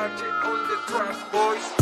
magic on the track, boys.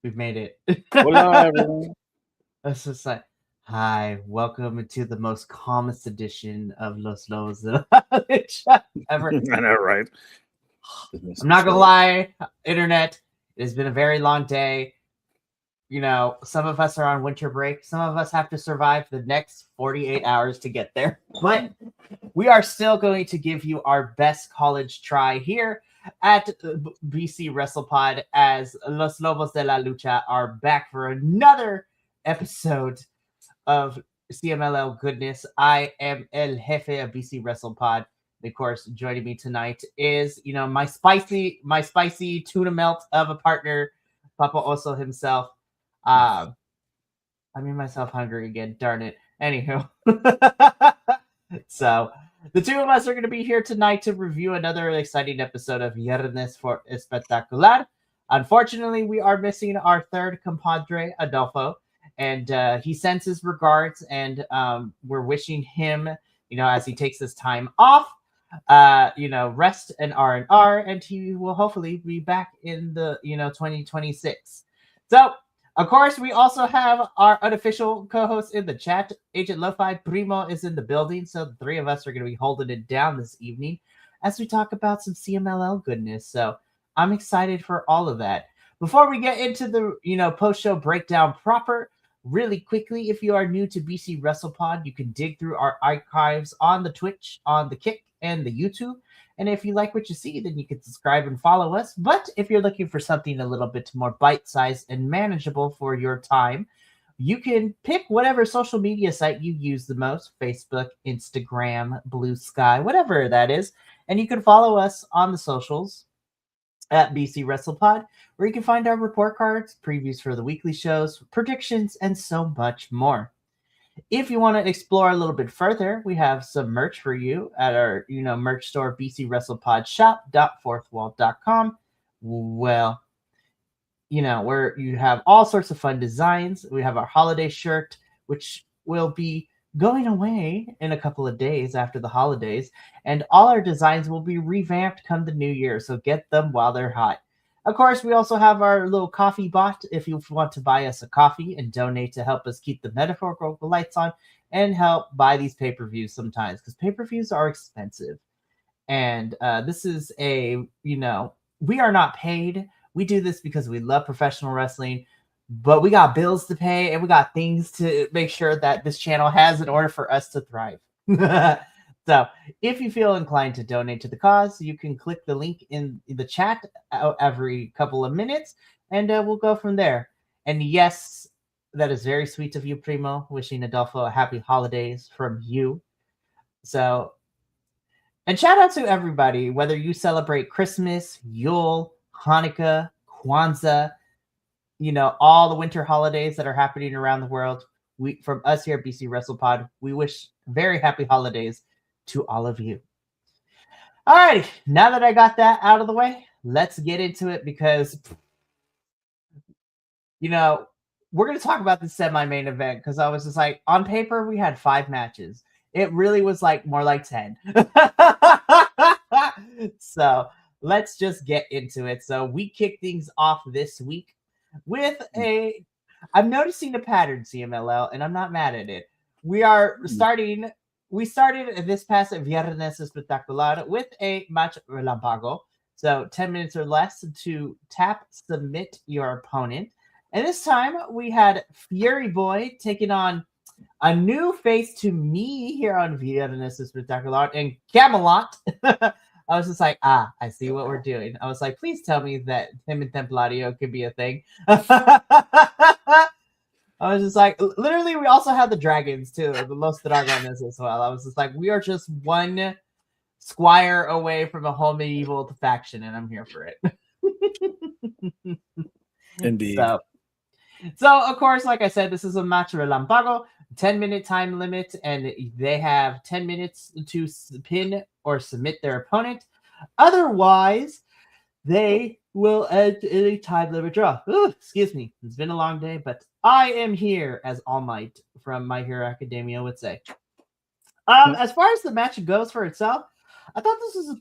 We've made it. Hola, everyone. It's just like, hi, welcome to the most calmest edition of Los Lobos ever. I know, right? I'm not gonna lie, internet, it has been a very long day. You know, some of us are on winter break. Some of us have to survive the next 48 hours to get there. But we are still going to give you our best college try here at BC WrestlePod as Los Lobos de la Lucha are back for another episode of CMLL goodness. I am El Jefe of BC WrestlePod. Of course, joining me tonight is, you know, my spicy tuna melt of a partner, Papa Oso himself. I made myself hungry again, darn it. Anywho. So the two of us are going to be here tonight to review another exciting episode of Viernes for Espectacular. Unfortunately, we are missing our third compadre, Adolfo, and he sends his regards, and we're wishing him, you know, as he takes this time off, you know, rest and R&R, and he will hopefully be back in the, you know, 2026. So, of course, we also have our unofficial co-host in the chat. Agent Lo-Fi Primo is in the building, so the three of us are going to be holding it down this evening as we talk about some CMLL goodness. So I'm excited for all of that. Before we get into the, you know, post-show breakdown proper, really quickly, if you are new to BC WrestlePod, you can dig through our archives on the Twitch, on the Kick, and the YouTube. And if you like what you see, then you can subscribe and follow us. But if you're looking for something a little bit more bite-sized and manageable for your time, you can pick whatever social media site you use the most, Facebook, Instagram, Blue Sky, whatever that is. And you can follow us on the socials at BC WrestlePod, where you can find our report cards, previews for the weekly shows, predictions, and so much more. If you want to explore a little bit further, we have some merch for you at our, you know, merch store, bcwrestlepodshop.fourthwall.com. Well, you know, where you have all sorts of fun designs. We have our holiday shirt, which will be going away in a couple of days after the holidays, and all our designs will be revamped come the new year, so get them while they're hot. Of course, we also have our little coffee bot if you want to buy us a coffee and donate to help us keep the metaphorical lights on and help buy these pay-per-views sometimes, because pay-per-views are expensive. And this is we are not paid. We do this because we love professional wrestling, but we got bills to pay and we got things to make sure that this channel has in order for us to thrive. So if you feel inclined to donate to the cause, you can click the link in the chat every couple of minutes, and we'll go from there. And yes, that is very sweet of you, Primo, wishing Adolfo a happy holidays from you. So, and shout out to everybody, whether you celebrate Christmas, Yule, Hanukkah, Kwanzaa, all the winter holidays that are happening around the world. From us here at BC WrestlePod, we wish very happy holidays to all of you. All right, now that I got that out of the way, let's get into it, because we're going to talk about the semi-main event, because I was just like, on paper we had 5 matches. It really was more like 10. So let's just get into it. So we kick things off this week with I'm noticing a pattern, CMLL, and I'm not mad at it. We started this past Viernes Espectacular with a match relampago. So 10 minutes or less to tap, submit your opponent. And this time we had Fury Boy taking on a new face to me here on Viernes Espectacular and Camelot. I was just like, I see what we're doing. I was like, please tell me that him and Templario could be a thing. I was just like, literally, we also have the dragons too, the Los Dragones as well. I was just like, we are just one squire away from a whole medieval faction, and I'm here for it. Indeed. So of course, like I said, this is a match relampago, 10-minute time limit, and they have 10 minutes to pin or submit their opponent. Otherwise, they will end in a time limit draw. Ooh, excuse me. It's been a long day, but I am here, as All Might from My Hero Academia would say. As far as the match goes for itself, I thought this is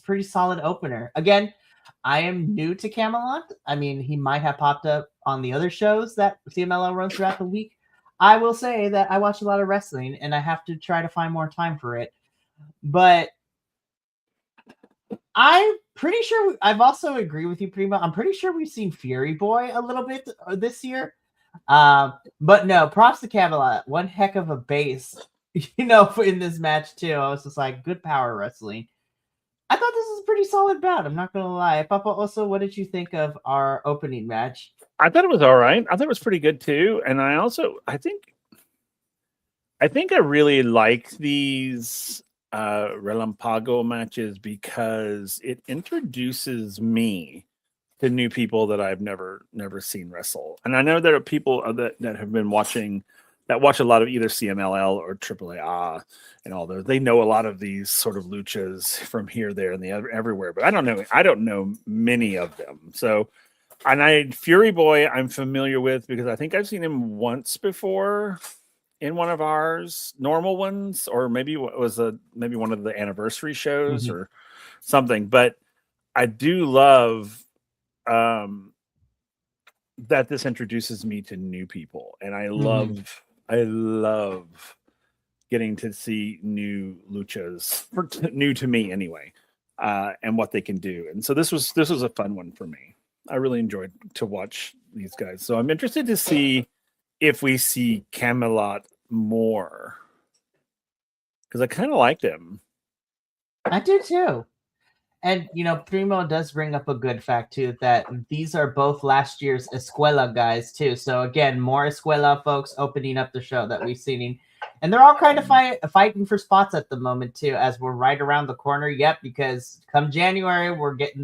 pretty solid opener. Again, I am new to Camelot. I mean, he might have popped up on the other shows that CMLL runs throughout the week. I will say that I watch a lot of wrestling, and I have to try to find more time for it. But I'm pretty sure I've also agree with you, Primo. I'm pretty sure we've seen Fury Boy a little bit this year. But no, props to Camelot. One heck of a base, in this match too. I was just like, good power wrestling. I thought this was a pretty solid bout. I'm not gonna lie. Papa, also, what did you think of our opening match? I thought it was all right. I thought it was pretty good too. And I think I really like these relampago matches because it introduces me to new people that I've never seen wrestle. And I know there are people that have been watching, that watch a lot of either CMLL or AAA and all those. They know a lot of these sort of luchas from here, there, and everywhere. But I don't know many of them. So, and Fury Boy I'm familiar with because I think I've seen him once before in one of ours normal ones, or maybe it was maybe one of the anniversary shows or something. But I do love that this introduces me to new people, and I love getting to see new luchas, new to me anyway, and what they can do. And so this was a fun one for me. I really enjoyed to watch these guys. So I'm interested to see if we see Camelot more, because I kind of liked him. I do too. And, Primo does bring up a good fact, too, that these are both last year's Escuela guys, too. So, again, more Escuela folks opening up the show that we've seen. And they're all kind of fighting for spots at the moment, too, as we're right around the corner. Yep, because come January, we're getting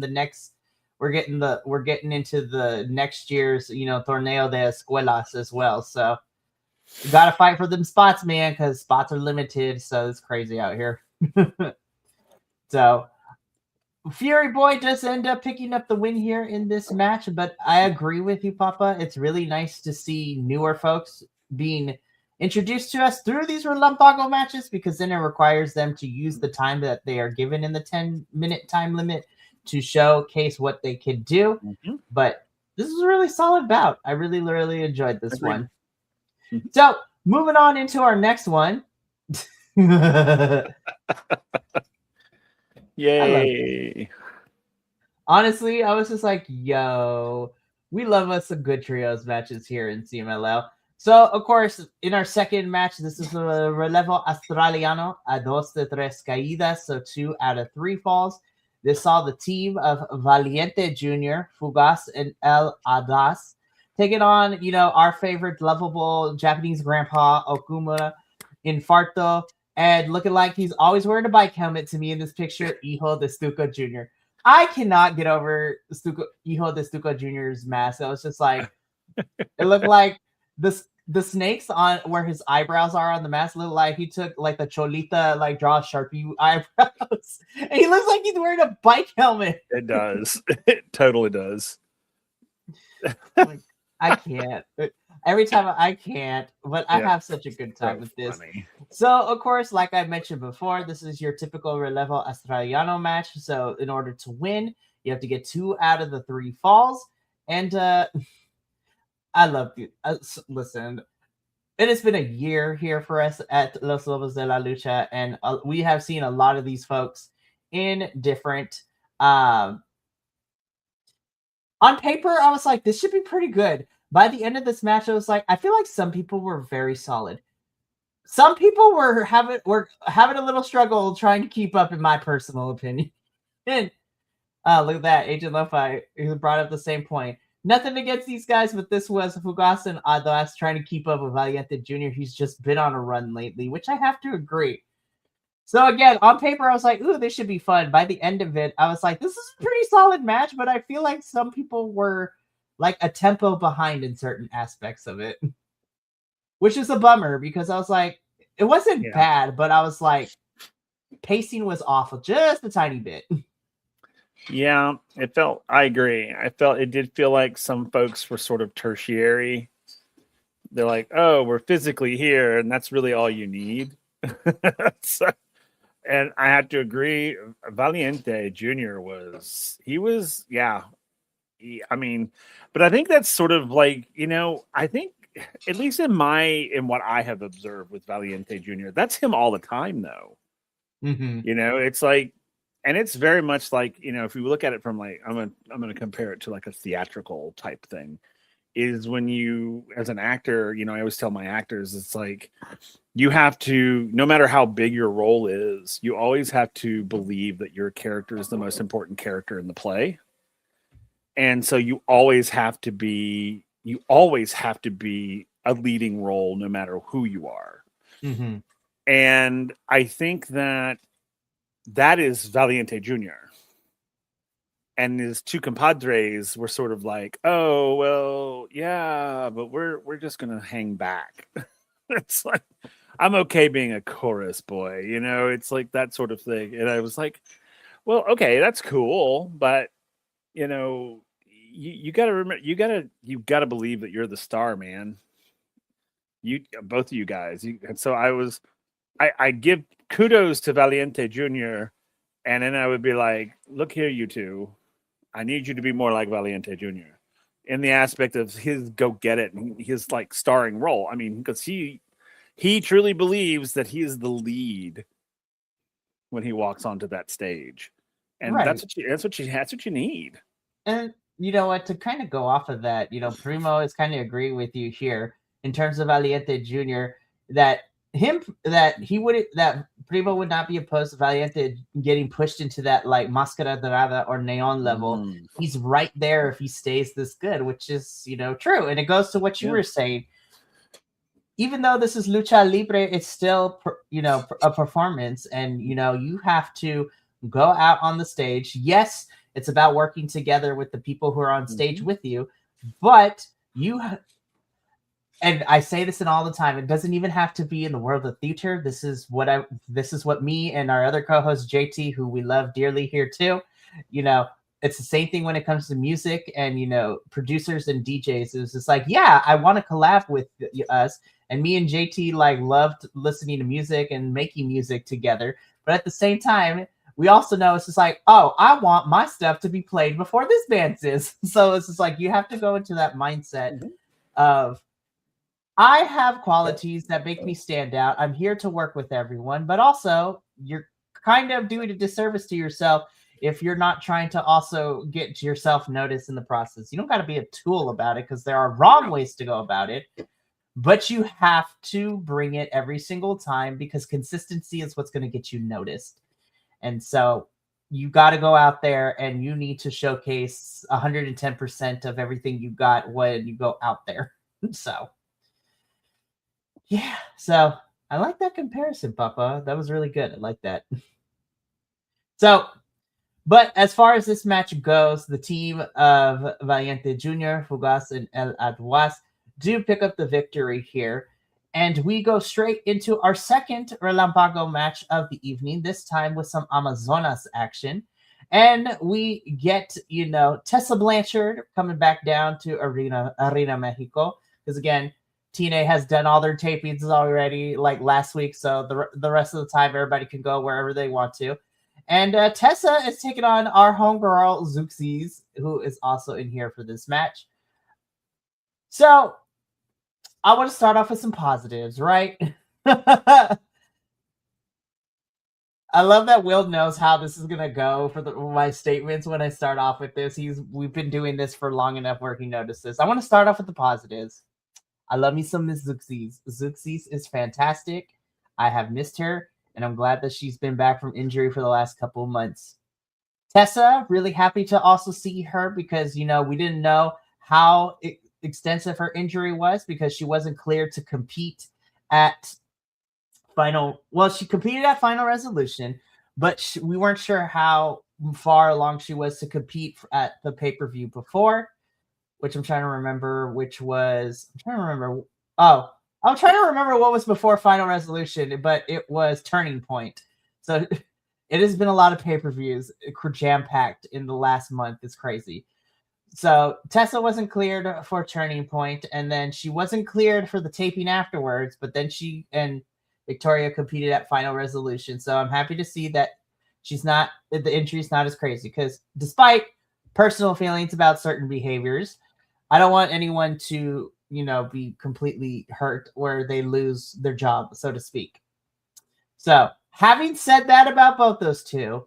into the next year's, Torneo de Escuelas as well. So, you got to fight for them spots, man, because spots are limited. So, it's crazy out here. So, Fury Boy does end up picking up the win here in this match, but I agree with you, Papa. It's really nice to see newer folks being introduced to us through these Relampago matches, because then it requires them to use the time that they are given in the 10-minute time limit to showcase what they can do. Mm-hmm. But this is a really solid bout. I really, really enjoyed this Agreed. one. Mhm. So moving on into our next one. Yay. Honestly, I was just like, yo, we love us some good trios matches here in CMLL. So, of course, in our second match, this is a Relevo Australiano, a dos de tres caídas, so 2 out of 3 falls. This saw the team of Valiente Jr., Fugas, and El Adas taking on, our favorite lovable Japanese grandpa, Okumura, Infarto, and looking like he's always wearing a bike helmet to me in this picture, Hijo de Stuco Jr. I cannot get over Hijo de Stuco Jr.'s mask. I was just like, it looked like the snakes on where his eyebrows are on the mask look like he took like the Cholita, like draw Sharpie eyebrows. And he looks like he's wearing a bike helmet. It does. It totally does. Like, I can't. Every time I can't, but I have such a good time with this. Funny. So, of course, like I mentioned before, this is your typical Relevo Australiano match. So, in order to win, you have to get 2 out of the 3 falls. And I love you. Listen, it has been a year here for us at Los Lobos de la Lucha, and we have seen a lot of these folks in different. On paper, I was like, this should be pretty good. By the end of this match, I was like, I feel like some people were very solid. Some people were having a little struggle trying to keep up, in my personal opinion. And look at that, Agent Lo-Fi, who brought up the same point. Nothing against these guys, but this was Fugas and Adas trying to keep up with Valiente Jr. He's just been on a run lately, which I have to agree. So again, on paper, I was like, ooh, this should be fun. By the end of it, I was like, this is a pretty solid match, but I feel like some people were like a tempo behind in certain aspects of it, which is a bummer, because I was like, it wasn't bad, but I was like, pacing was awful just a tiny bit. Yeah, I agree. It did feel like some folks were sort of tertiary. They're like, oh, we're physically here, and that's really all you need. And I have to agree, Valiente Jr. I mean, but I think that's sort of like, I think at least in what I have observed with Valiente Jr., that's him all the time though. Mm-hmm. It's like, and it's very much like, if you look at it from like, I'm going to compare it to like a theatrical type thing, is when you, as an actor, I always tell my actors, it's like, you have to, no matter how big your role is, you always have to believe that your character is the most important character in the play. And so you always have to be a leading role, no matter who you are. Mm-hmm. And I think that is Valiente Jr. And his 2 compadres were sort of like, oh, well, yeah, but we're just going to hang back. It's like, I'm okay being a chorus boy, it's like that sort of thing. And I was like, well, okay, that's cool. But, you got to remember, you got to believe that you're the star, man. Both of you guys. And so I give kudos to Valiente Jr. And then I would be like, look here, you two. I need you to be more like Valiente Jr. in the aspect of his go get it and his like starring role. I mean, because he truly believes that he is the lead when he walks onto that stage. And that's what you need. And you know what, to kind of go off of that, Primo is kind of agreeing with you here in terms of Valiente Jr. that Primo would not be opposed to Valiente getting pushed into that like Máscara Dorada or Neon level. He's right there if he stays this good, which is, true. And it goes to what you were saying. Even though this is Lucha Libre, it's still, a performance, and, you have to go out on the stage. Yes, it's about working together with the people who are on stage with you, but and I say this all the time, it doesn't even have to be in the world of theater. This is what me and our other co-host JT, who we love dearly here too, you know, it's the same thing when it comes to music and, you know, producers and DJs. It was just like, yeah, I want to collab with us. And me and JT like loved listening to music and making music together. But at the same time, we also know it's just like, oh, I want my stuff to be played before this band's is. So it's just like you have to go into that mindset of, I have qualities that make me stand out. I'm here to work with everyone, but also you're kind of doing a disservice to yourself if you're not trying to also get yourself noticed in the process. You don't got to be a tool about it because there are wrong ways to go about it, but you have to bring it every single time because consistency is what's going to get you noticed. And so you got to go out there and you need to showcase 110% of everything you got when you go out there. So yeah, so I like that comparison, Papa. That was really good. I like that. So, but as far as this match goes, the team of Valiente Jr., Fugas, and El Adwas do pick up the victory here. And we go straight into our second Relampago match of the evening, this time with some Amazonas action. And we get, you know, Tessa Blanchard coming back down to Arena Mexico. Because again, TNA has done all their tapings already, like last week. So the rest of the time, everybody can go wherever they want to. And Tessa is taking on our homegirl, Zuxis, who is also in here for this match. So I want to start off with some positives, right? I love that Will knows how this is gonna go for my statements when I start off with this. We've been doing this for long enough where he noticed this. I want to start off with the positives. I love me some Miss Zuxis. Zuxis is fantastic. I have missed her, and I'm glad that she's been back from injury for the last couple of months. Tessa, really happy to also see her because, you know, we didn't know how extensive her injury was because she wasn't cleared to compete at she competed at Final Resolution, but we weren't sure how far along she was to compete at the pay-per-view before, which I'm trying to remember I'm trying to remember what was before Final Resolution, but it was Turning Point. So it has been a lot of pay-per-views jam-packed in the last month. It's crazy. So Tessa wasn't cleared for Turning Point, and then she wasn't cleared for the taping afterwards, but then she and Victoria competed at Final Resolution. So I'm happy to see that the injury's not as crazy, because despite personal feelings about certain behaviors, I don't want anyone to, you know, be completely hurt where they lose their job, so to speak. So having said that about both those two,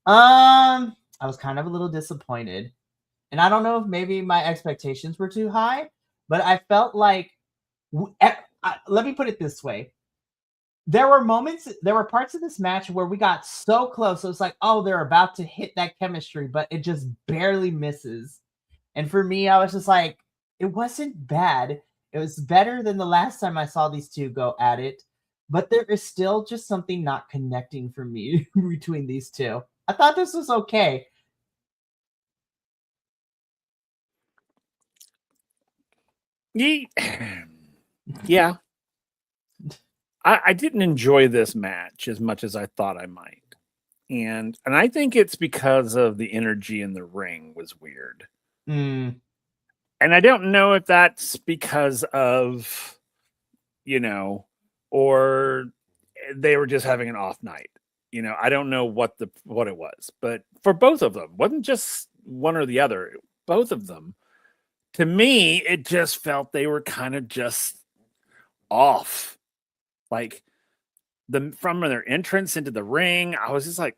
I was kind of a little disappointed. And I don't know if maybe my expectations were too high, but I felt like, let me put it this way. There were parts of this match where we got so close. So it's like, oh, they're about to hit that chemistry, but it just barely misses. And for me, I was just like, it wasn't bad. It was better than the last time I saw these two go at it. But there is still just something not connecting for me between these two. I thought this was okay. Yeah. I didn't enjoy this match as much as I thought I might. And I think it's because of the energy in the ring was weird. Mm. And I don't know if that's because of, you know, or they were just having an off night. You know, I don't know what it was, but for both of them, wasn't just one or the other, both of them. To me, it just felt they were kind of just off. Like from their entrance into the ring, I was just like,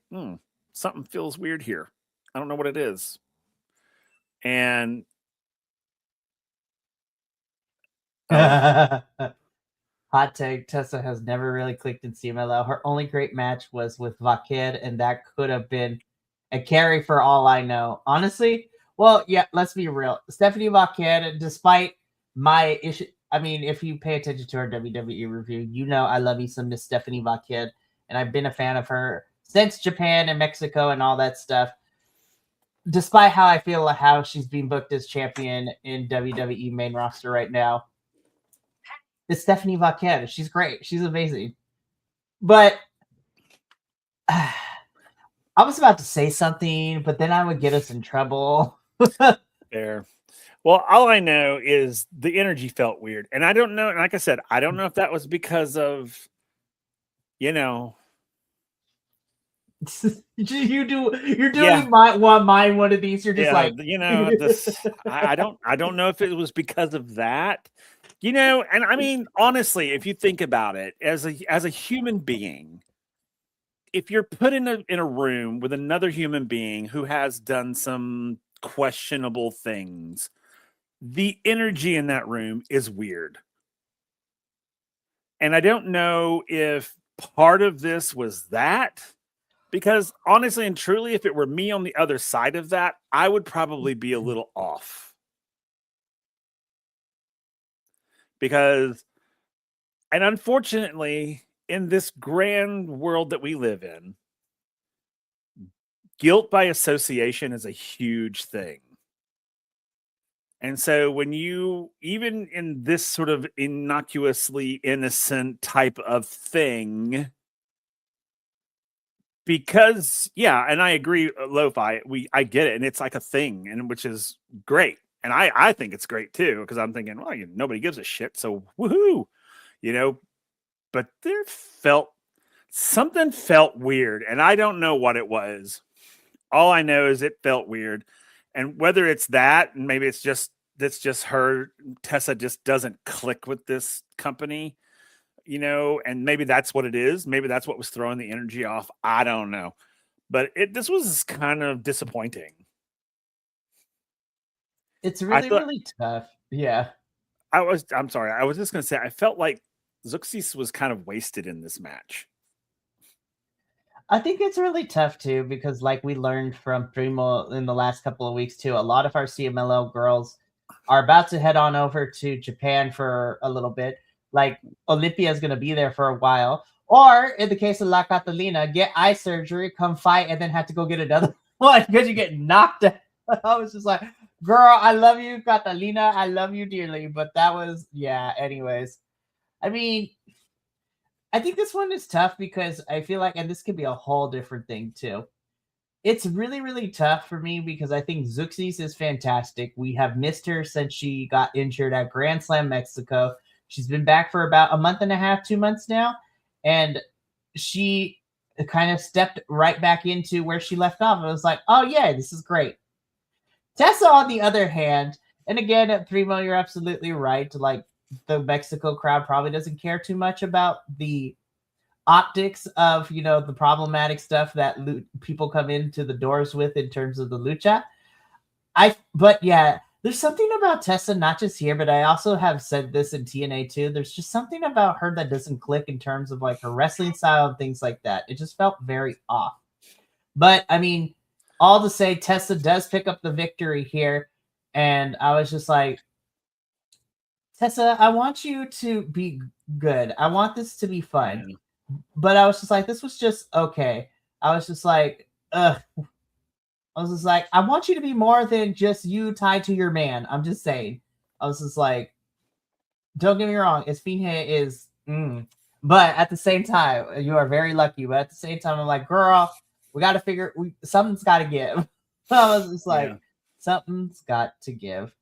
something feels weird here. I don't know what it is. And hot take, Tessa has never really clicked in CMLL. Her only great match was with Vaquer, and that could have been a carry for all I know. Honestly, well, yeah, let's be real. Stephanie Vaquer, despite my issue, I mean, if you pay attention to our WWE review, you know I love me some Miss Stephanie Vaquer, and I've been a fan of her since Japan and Mexico and all that stuff. Despite how I feel how she's being booked as champion in WWE main roster right now, it's Stephanie Vaquer. She's great. She's amazing. But I was about to say something, but then I would get us in trouble. There. Well, all I know is the energy felt weird. And I don't know. Like I said, I don't know if that was because of, you know. You're doing mine one of these. You're just like, this. I don't know if it was because of that, and I mean, honestly, if you think about it, as a human being, if you're put in a room with another human being who has done some questionable things, the energy in that room is weird. And I don't know if part of this was that, because honestly and truly, if it were me on the other side of that, I would probably be a little off. Because, and unfortunately, in this grand world that we live in, guilt by association is a huge thing. And so when you, even in this sort of innocuously innocent type of thing, because, yeah, and I agree, Lo-Fi, I get it, and it's like a thing, and which is great. And I think it's great too, because I'm thinking, well, nobody gives a shit, so woohoo, but something felt weird, and I don't know what it was. All I know is it felt weird. And whether it's that, and maybe it's just her, Tessa just doesn't click with this company, and maybe that's what it is. Maybe that's what was throwing the energy off. I don't know. But this was kind of disappointing. It's really tough. Yeah. I'm sorry. I was just going to say, I felt like Zeuxis was kind of wasted in this match. I think it's really tough too, because like we learned from Primo in the last couple of weeks too, a lot of our CMLL girls are about to head on over to Japan for a little bit. Like Olympia is going to be there for a while. Or in the case of La Catalina, get eye surgery, come fight, and then have to go get another one because you get knocked out. I was just like, girl, I love you, Catalina. I love you dearly. But that was, yeah, anyways. I mean, I think this one is tough because I feel like, and this could be a whole different thing too. It's really, really tough for me because I think Zeuxis is fantastic. We have missed her since she got injured at Grand Slam Mexico. She's been back for about a month and a half, 2 months now. And she kind of stepped right back into where she left off. I was like, oh, yeah, this is great. Tessa, on the other hand, and again, Primo, you're absolutely right. Like, the Mexico crowd probably doesn't care too much about the optics of, the problematic stuff that people come into the doors with in terms of the lucha. But yeah, there's something about Tessa, not just here, but I also have said this in TNA too. There's just something about her that doesn't click in terms of like her wrestling style and things like that. It just felt very off. But I mean, all to say, Tessa does pick up the victory here. And I was just like, Tessa, I want you to be good. I want this to be fun. Yeah. But I was just like, this was just okay. I was just like, ugh. I was just like, I want you to be more than just you tied to your man. I'm just saying. I was just like, don't get me wrong. Esfinge is, but at the same time, you are very lucky. But at the same time, I'm like, girl, we got to figure, something's got to give. I was just like, something's got to give.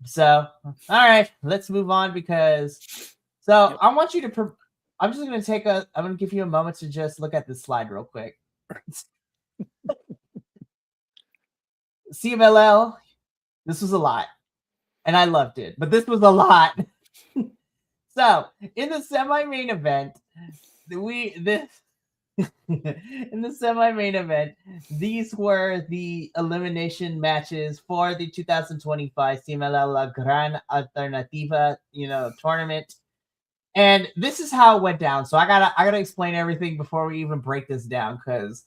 So, all right, let's move on because, I want you to, I'm just going to give you a moment to just look at this slide real quick. CMLL, this was a lot, and I loved it, but this was a lot. So, in the semi-main event, these were the elimination matches for the 2025 CMLL La Gran Alternativa, tournament. And this is how it went down. So I gotta explain everything before we even break this down, because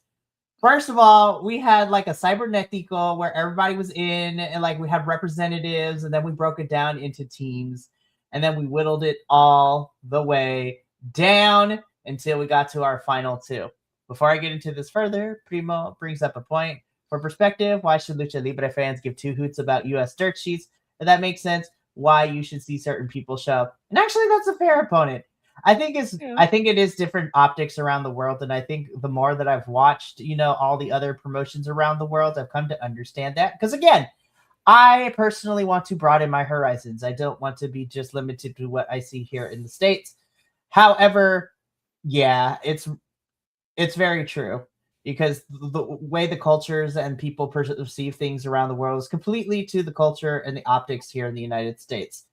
first of all, we had like a cybernetico where everybody was in, and like we had representatives, and then we broke it down into teams, and then we whittled it all the way down until we got to our final two. Before I get into this further, Primo brings up a point. For perspective, why should Lucha Libre fans give two hoots about US dirt sheets? If that makes sense, why you should see certain people show up. And actually, that's a fair opponent. I think it is different optics around the world, and I think the more that I've watched, all the other promotions around the world, I've come to understand that. Because again, I personally want to broaden my horizons. I don't want to be just limited to what I see here in the States. However, yeah, it's very true because the way the cultures and people perceive things around the world is completely to the culture and the optics here in the United States.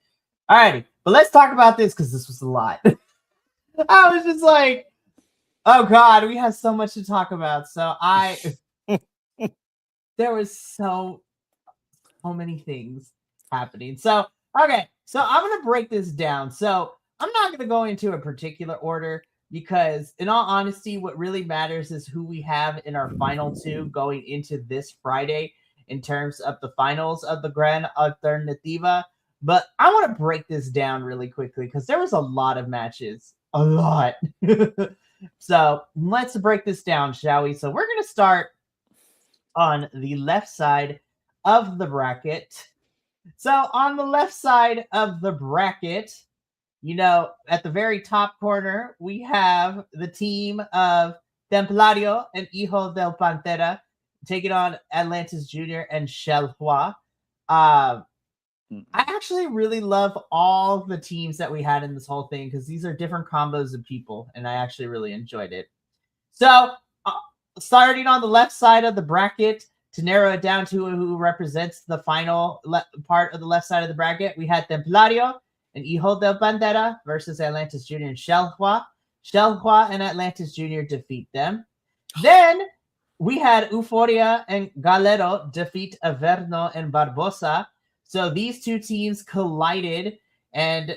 Alrighty, but let's talk about this because this was a lot. I was just like, oh God, we have so much to talk about. So there was so many things happening. So, okay, so I'm going to break this down. So I'm not going to go into a particular order because in all honesty, what really matters is who we have in our final two going into this Friday in terms of the finals of the Gran Alternativa. But I want to break this down really quickly because there was a lot of matches. A lot. So let's break this down, shall we? So we're going to start on the left side of the bracket. So on the left side of the bracket, at the very top corner, we have the team of Templario and Hijo del Pantera taking on Atlantis Jr. and Shelhua. I actually really love all the teams that we had in this whole thing because these are different combos of people, and I actually really enjoyed it. So, starting on the left side of the bracket, to narrow it down to who represents the final part of the left side of the bracket, we had Templario and Hijo del Bandera versus Atlantis Jr. and Shelhua. Shelhua and Atlantis Jr. defeat them. Then we had Euforia and Galero defeat Averno and Barbosa. So these two teams collided, and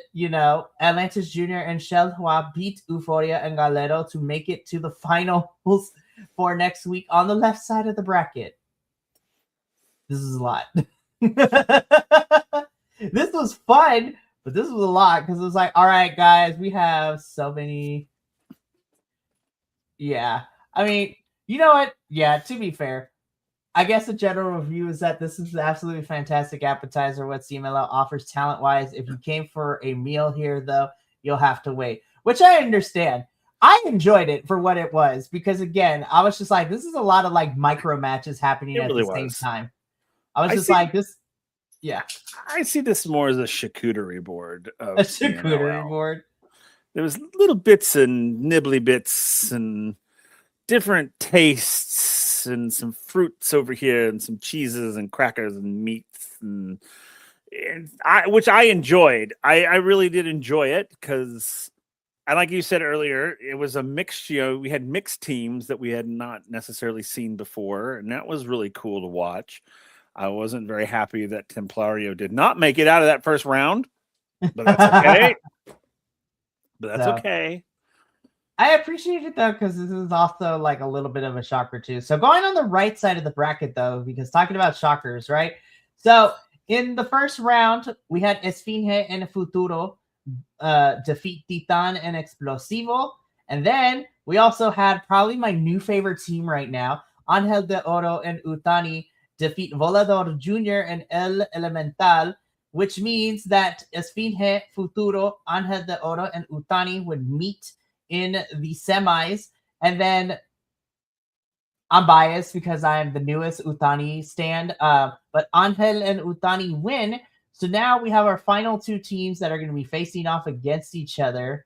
Atlantis Jr. and Shelhua beat Euforia and Galero to make it to the finals for next week on the left side of the bracket. This is a lot. This was fun, but this was a lot because it was like, all right, guys, we have so many. Yeah. I mean, you know what? Yeah, to be fair, I guess the general review is that this is an absolutely fantastic appetizer what CMLL offers talent-wise. If you came for a meal here, though, you'll have to wait, which I understand. I enjoyed it for what it was because, again, I was just like, this is a lot of like micro matches happening at the same time. I was just like, this, yeah. I see this more as a charcuterie board. A charcuterie board. There was little bits and nibbly bits and different tastes and some fruits over here and some cheeses and crackers and meats and which I enjoyed. I really did enjoy it because, and like you said earlier, it was a mixed. We had mixed teams that we had not necessarily seen before, and that was really cool to watch. I wasn't very happy that Templario did not make it out of that first round, but that's okay. Okay. I appreciate it though, because this is also like a little bit of a shocker too. So going on the right side of the bracket though, because talking about shockers, right? So in the first round, we had Esfinge and Futuro defeat Titan and Explosivo. And then we also had probably my new favorite team right now, Angel de Oro and Utani defeat Volador Jr. and El Elemental, which means that Esfinge, Futuro, Angel de Oro, and Utani would meet in the semis. And then I'm biased because I am the newest Utani stand, but Angel and Utani win. So now we have our final two teams that are going to be facing off against each other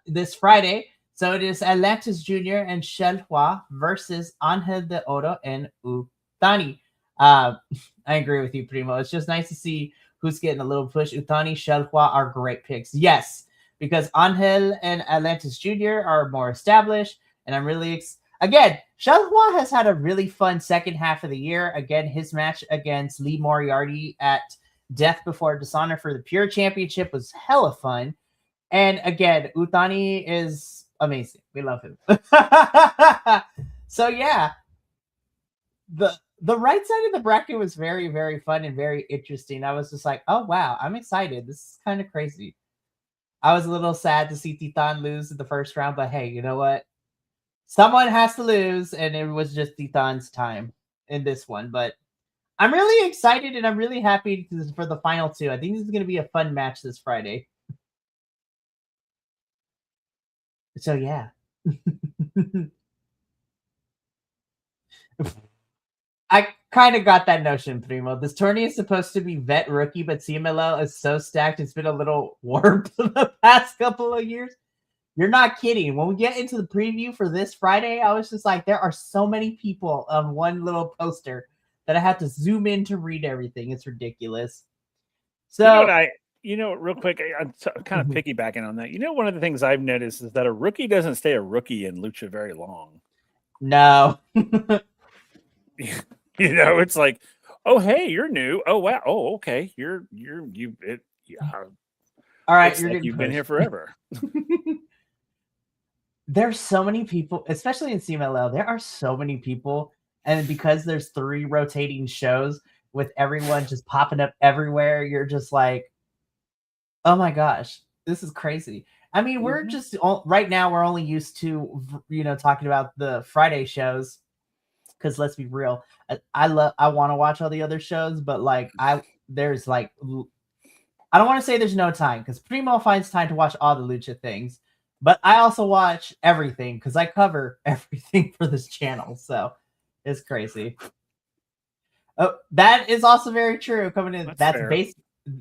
this Friday. So it is Atlantis Jr. and Shelhua versus Angel de Oro and Utani. I agree with you, Primo. It's just nice to see who's getting a little push. Utani, Shelhua are great picks. Yes, because Angel and Atlantis Jr. are more established. And I'm really, again, Shelhua has had a really fun second half of the year. Again, his match against Lee Moriarty at Death Before Dishonor for the Pure Championship was hella fun. And again, Utani is amazing. We love him. So yeah, the right side of the bracket was very, very fun and very interesting. I was just like, oh wow, I'm excited. This is kind of crazy. I was a little sad to see Titan lose in the first round, but hey, you know what? Someone has to lose, and it was just Titan's time in this one. But I'm really excited, and I'm really happy for the final two. I think this is going to be a fun match this Friday. So yeah. I kind of got that notion, Primo. This tourney is supposed to be vet rookie, but CMLL is so stacked it's been a little warped the past couple of years. You're not kidding. When we get into the preview for this Friday, I was just like, there are so many people on one little poster that I have to zoom in to read everything. It's ridiculous. So, real quick, I'm kind of piggybacking on that. One of the things I've noticed is that a rookie doesn't stay a rookie in Lucha very long. No. It's like, oh, hey, you're new. Oh, wow. Oh, okay. Yeah. All right, you've been here forever. There's so many people, especially in CMLL. There are so many people, and because there's 3 rotating shows with everyone just popping up everywhere, you're just like, oh my gosh, this is crazy. I mean, we're just right now we're only used to talking about the Friday shows, because let's be real, I want to watch all the other shows, but like there's like, I don't want to say there's no time, because Primo finds time to watch all the Lucha things, but I also watch everything because I cover everything for this channel. So it's crazy. Oh, that is also very true. Coming in,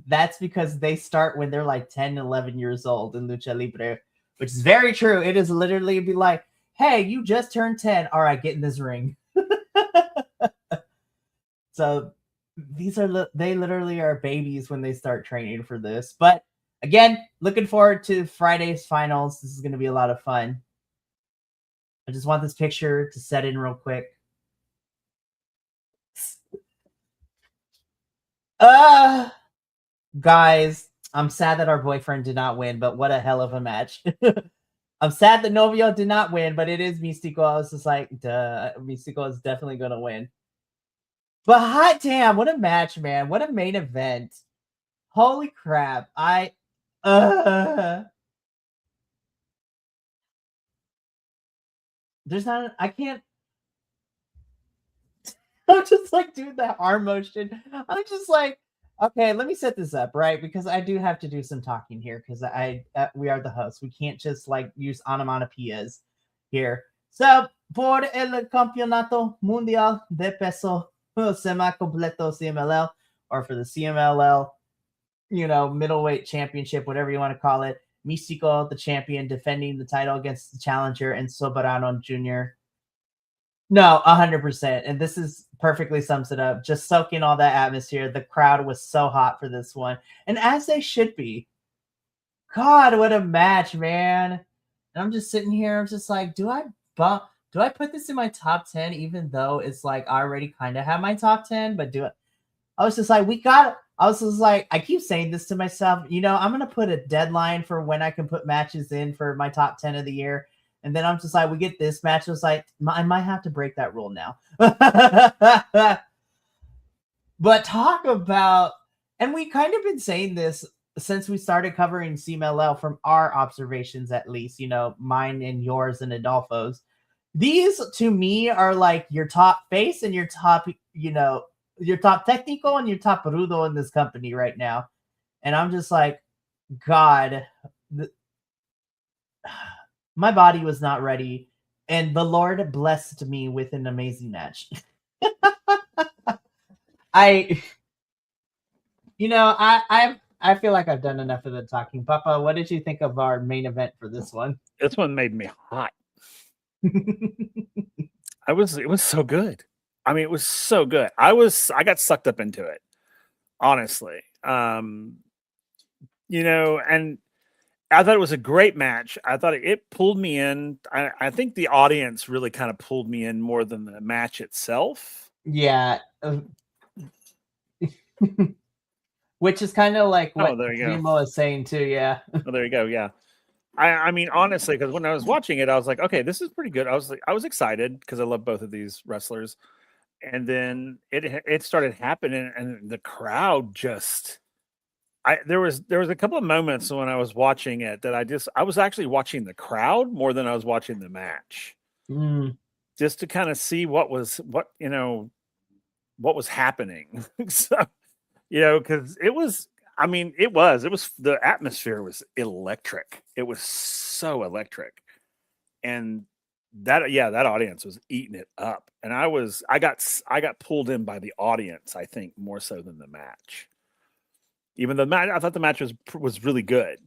that's because they start when they're like 10, 11 years old in Lucha Libre, which is very true. It is literally be like, hey, you just turned 10. All right, get in this ring. So they literally are babies when they start training for this. But again, looking forward to Friday's finals. This is going to be a lot of fun. I just want this picture to set in real quick. Guys, I'm sad that our boyfriend did not win, but what a hell of a match. I'm sad that Novio did not win, but it is Místico. I was just like, duh, Místico is definitely going to win. But hot damn, what a match, man. What a main event. Holy crap. There's not, I can't. I'm just like doing that arm motion. I'm just like, okay, let me set this up, right? Because I do have to do some talking here because we are the host. We can't just like use onomatopoeias here. So, por el Campeonato Mundial de Peso Semi-Completo CMLL, or for the CMLL, middleweight championship, whatever you want to call it, Místico, the champion, defending the title against the challenger, and Soberano Jr. No, 100%. And this is perfectly sums it up. Just soaking all that atmosphere. The crowd was so hot for this one. And as they should be. God, what a match, man. And I'm just sitting here. I'm just like, do I put this in my top 10, even though it's like I already kind of have my top 10? But I was just like, I was just like, I keep saying this to myself. I'm going to put a deadline for when I can put matches in for my top 10 of the year. And then I'm just like, we get this match. I was like, I might have to break that rule now. But talk about, and we kind of been saying this since we started covering CMLL from our observations, at least, mine and yours and Adolfo's. These to me are like your top face and your top, your top technical and your top rudo in this company right now. And I'm just like, God, my body was not ready, and the Lord blessed me with an amazing match. I feel like I've done enough of the talking. Papa, what did you think of our main event for this one? This one made me hot. It was so good. I mean, it was so good. I got sucked up into it, honestly. And I thought it was a great match. I thought it pulled me in. I think the audience really kind of pulled me in more than the match itself. Yeah. Which is kind of like what Primo is saying too, yeah. Oh, there you go, yeah. I mean, honestly, because when I was watching it, I was like, okay, this is pretty good. I was excited because I love both of these wrestlers. And then it started happening, and the crowd just... there was a couple of moments when I was watching it that I was actually watching the crowd more than I was watching the match, just to kind of see what was happening. So, because it was the atmosphere was electric. It was so electric. and that audience was eating it up, and I got pulled in by the audience, I think, more so than the match. Even the match, I thought the match was really good,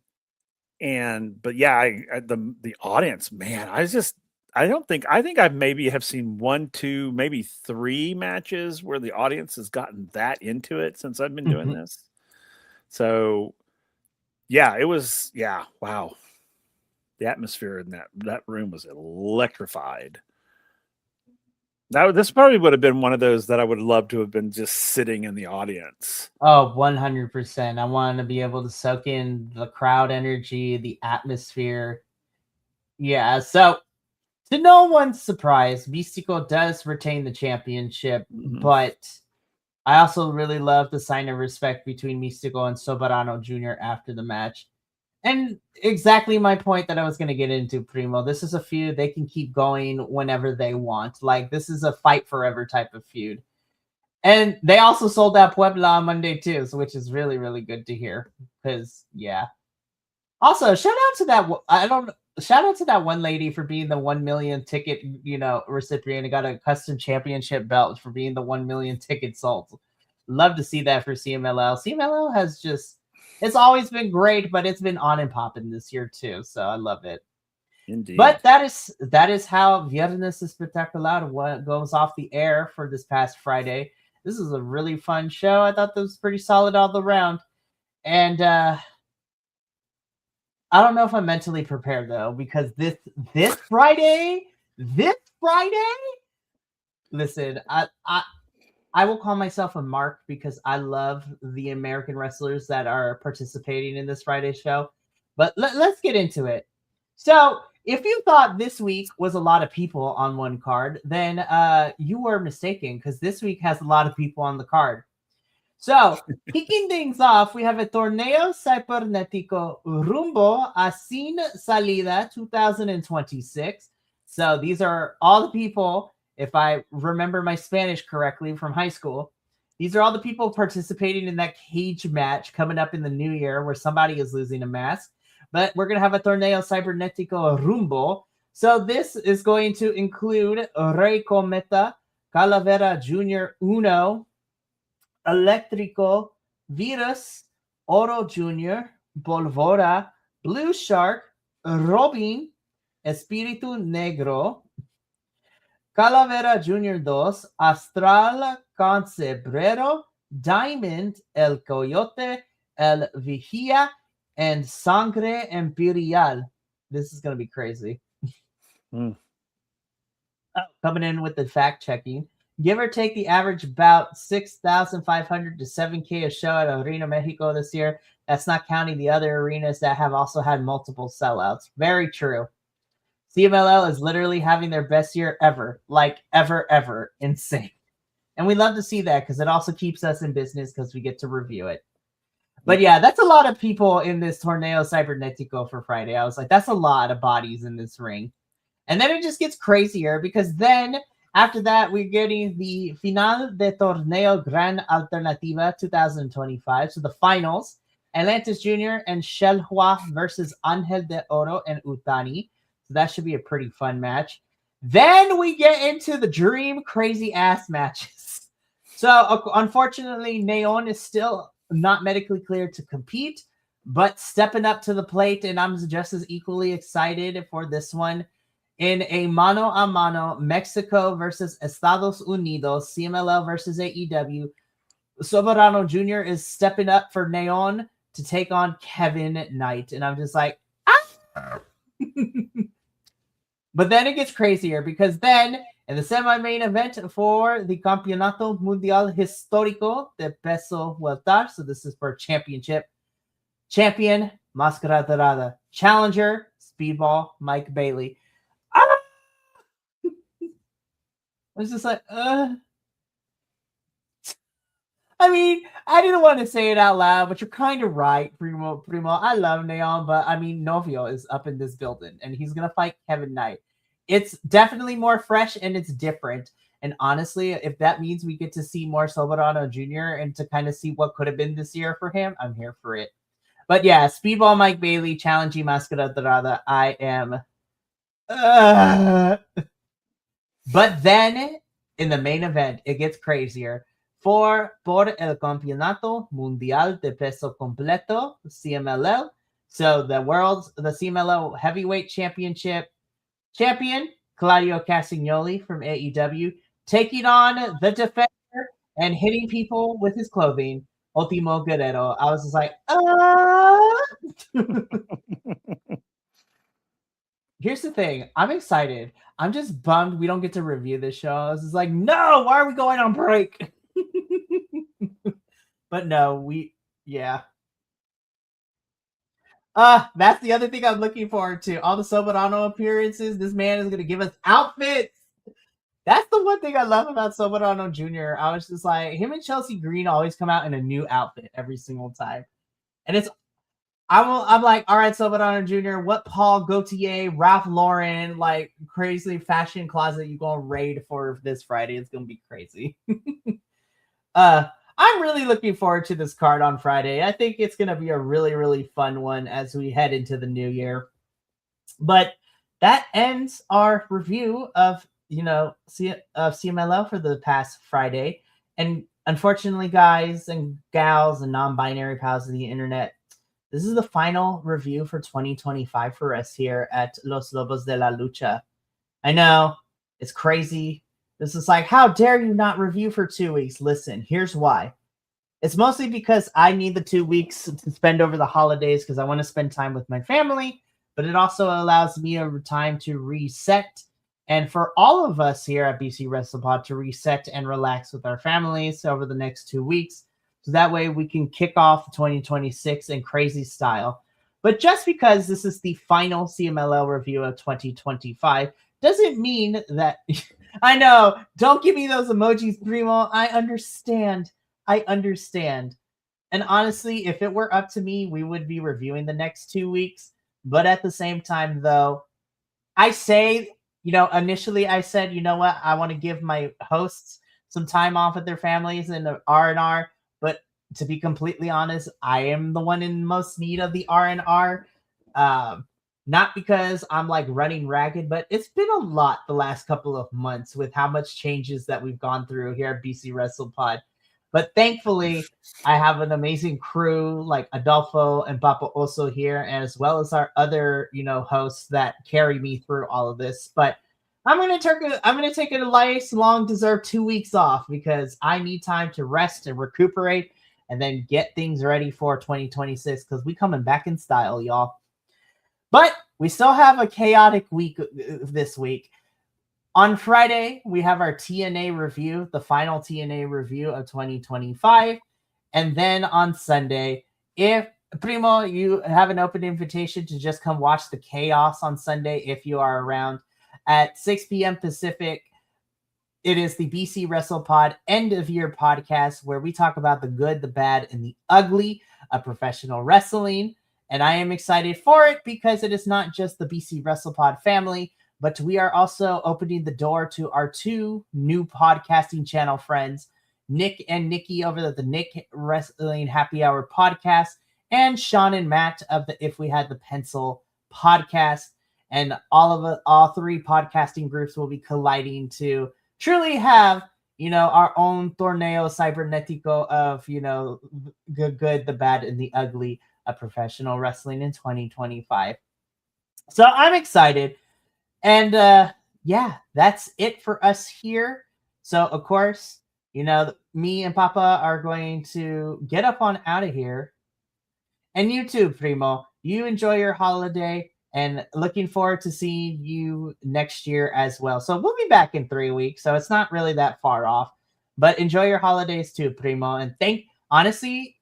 but yeah, the audience, man, I think I maybe have seen 1, 2, maybe 3 matches where the audience has gotten that into it since I've been doing this. So yeah, it was, wow. The atmosphere in that room was electrified. This probably would have been one of those that I would love to have been just sitting in the audience. Oh, 100%. I want to be able to soak in the crowd energy, the atmosphere. Yeah, so to no one's surprise, Místico does retain the championship, but I also really love the sign of respect between Místico and Soberano Jr. after the match. And exactly my point that I was going to get into, Primo. This is a feud they can keep going whenever they want. Like, this is a fight forever type of feud. And they also sold out Puebla on Monday too, so which is really, really good to hear. Because, yeah. Also, shout out to that one lady for being the 1 million ticket, recipient and got a custom championship belt for being the 1 million tickets sold. Love to see that for CMLL. CMLL has just, it's always been great, but it's been on and popping this year too. So I love it. Indeed. But that is how Viernes Espectacular goes off the air for this past Friday. This is a really fun show. I thought that was pretty solid all around. And I don't know if I'm mentally prepared though, because this Friday, listen, I will call myself a mark because I love the American wrestlers that are participating in this Friday show. But let's get into it. So if you thought this week was a lot of people on one card, then you were mistaken, because this week has a lot of people on the card. So, kicking things off, we have a Torneo Cibernetico Rumbo a Sin Salida 2026. So these are all the people, if I remember my Spanish correctly from high school, these are all the people participating in that cage match coming up in the new year where somebody is losing a mask. But we're going to have a Torneo Cibernetico Rumbo. So this is going to include Rey Cometa, Calavera Jr. Uno, Electrico, Virus, Oro Jr., Polvora, Blue Shark, Robin, Espíritu Negro, Calavera Jr. 2, Astral, Concebrero, Diamond, El Coyote, El Vigía, and Sangre Imperial. This is going to be crazy. Coming in with the fact checking. Give or take the average about 6,500 to 7K a show at Arena Mexico this year. That's not counting the other arenas that have also had multiple sellouts. Very true. CMLL is literally having their best year ever. Like ever. Insane. And we love to see that because it also keeps us in business because we get to review it. But yeah, that's a lot of people in this Torneo Cibernetico for Friday. I was like, that's a lot of bodies in this ring. And then it just gets crazier because then after that, we're getting the Final de Torneo Gran Alternativa 2025. So the finals, Atlantis Jr. and Shelhua versus Angel de Oro and Utani. So that should be a pretty fun match. Then we get into the dream crazy ass matches. So unfortunately, Neon is still not medically cleared to compete, but stepping up to the plate, and I'm just as equally excited for this one. In a mano-a-mano, Mexico versus Estados Unidos, CMLL versus AEW, Soberano Jr. is stepping up for Neon to take on Kevin Knight. And I'm just like, ah! But then it gets crazier because then in the semi-main event for the Campeonato Mundial Histórico de Peso Weltar, so this is for championship, champion, Máscara Dorada, challenger, Speedball, Mike Bailey. I was just like, I mean, I didn't want to say it out loud, but you're kind of right, Primo. I love Neon, but I mean, Novio is up in this building, and he's going to fight Kevin Knight. It's definitely more fresh, and it's different. And honestly, if that means we get to see more Soberano Jr. and to kind of see what could have been this year for him, I'm here for it. But yeah, Speedball Mike Bailey challenging Máscara Dorada. I am But then in the main event, it gets crazier. Por el Campeonato Mundial de Peso Completo, CMLL. So the CMLL Heavyweight Championship champion, Claudio Castagnoli from AEW, taking on the Defender and hitting people with his clothing, Ultimo Guerrero. I was just like, Here's the thing. I'm excited. I'm just bummed we don't get to review this show. I was just like, no, why are we going on break? But no, yeah. That's the other thing I'm looking forward to. All the Soberano appearances. This man is gonna give us outfits. That's the one thing I love about Soberano Jr. I was just like, him and Chelsea Green always come out in a new outfit every single time. And I'm like, all right, Soberano Jr., what Paul Gaultier, Ralph Lauren, like crazy fashion closet you gonna raid for this Friday? It's gonna be crazy. I'm really looking forward to this card on Friday. I think it's gonna be a really, really fun one as we head into the new year. But that ends our review of CMLL for the past Friday. And unfortunately, guys and gals and non-binary pals of the internet, this is the final review for 2025 for us here at Los Lobos de la Lucha. I know, it's crazy. This is like, how dare you not review for 2 weeks? Listen, here's why. It's mostly because I need the 2 weeks to spend over the holidays because I want to spend time with my family, but it also allows me a time to reset. And for all of us here at BC WrestlePod to reset and relax with our families over the next 2 weeks. So that way we can kick off 2026 in crazy style. But just because this is the final CMLL review of 2025 doesn't mean that... I know, don't give me those emojis, Primo. I understand. And honestly, if it were up to me, we would be reviewing the next 2 weeks. But at the same time, though, I say, initially I said, you know what? I want to give my hosts some time off with their families and the R&R. But to be completely honest, I am the one in most need of the R&R. Not because I'm like running ragged, but it's been a lot the last couple of months with how much changes that we've gone through here at BC WrestlePod. But thankfully, I have an amazing crew like Adolfo and Papa Oso here, and as well as our other, hosts that carry me through all of this. But I'm gonna take a nice, long, deserved 2 weeks off because I need time to rest and recuperate, and then get things ready for 2026 because we coming back in style, y'all. But we still have a chaotic week this week. On Friday, we have our TNA review, the final TNA review of 2025. And then on Sunday, if Primo, you have an open invitation to just come watch the chaos on Sunday if you are around at 6 p.m. Pacific. It is the BC WrestlePod end of year podcast where we talk about the good, the bad, and the ugly of professional wrestling. And I am excited for it because it is not just the BC WrestlePod family, but we are also opening the door to our 2 new podcasting channel friends, Nick and Nikki over at the Nick Wrestling Happy Hour podcast, and Sean and Matt of the If We Had the Pencil podcast. And all 3 podcasting groups will be colliding to truly have, our own torneo cybernetico of, good, the bad, and the ugly of professional wrestling in 2025. So I'm excited. And yeah, that's it for us here. So of course, me and Papa are going to get up on out of here. And you too, Primo. You enjoy your holiday and looking forward to seeing you next year as well. So we'll be back in 3 weeks. So it's not really that far off. But enjoy your holidays too, Primo. And honestly,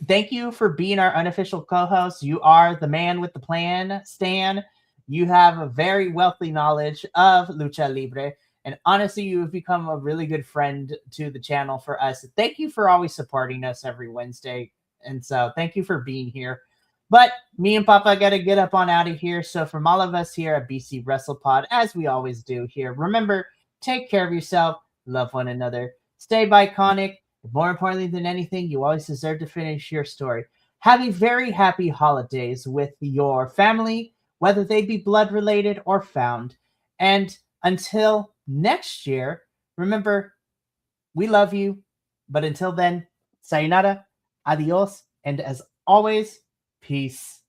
thank you for being our unofficial co-host. You are the man with the plan, Stan. You have a very wealthy knowledge of Lucha Libre. And honestly, you have become a really good friend to the channel for us. Thank you for always supporting us every Wednesday. And so thank you for being here. But me and Papa got to get up on out of here. So from all of us here at BC WrestlePod, as we always do here, remember, take care of yourself, love one another, stay iconic. More importantly than anything, you always deserve to finish your story. Have a very happy holidays with your family, whether they be blood related or found. And until next year, remember, we love you. But until then, sayonara, adios, and as always, peace